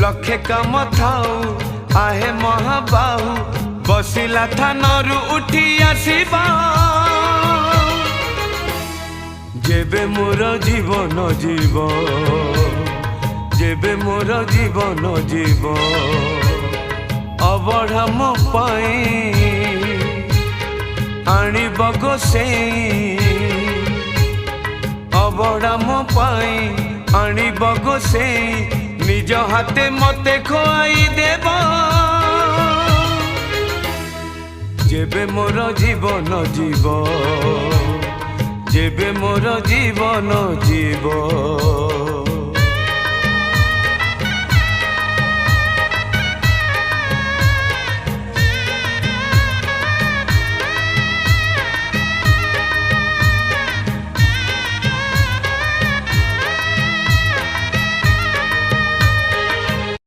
लक्षे काम थाऊ आहे महाबाहु बसिला थानरु उठी आसीबा जेबे मोर जीवन जीव जेबे मोर जीवन जीव अबढ़ा मो पाई आणिब गोसेई अबढ़ा मो पाई आणिब गोसेई निज हाथे मते खुआई देब जेबे मोर जीवन जीव जेबे मोर जीवन जीव।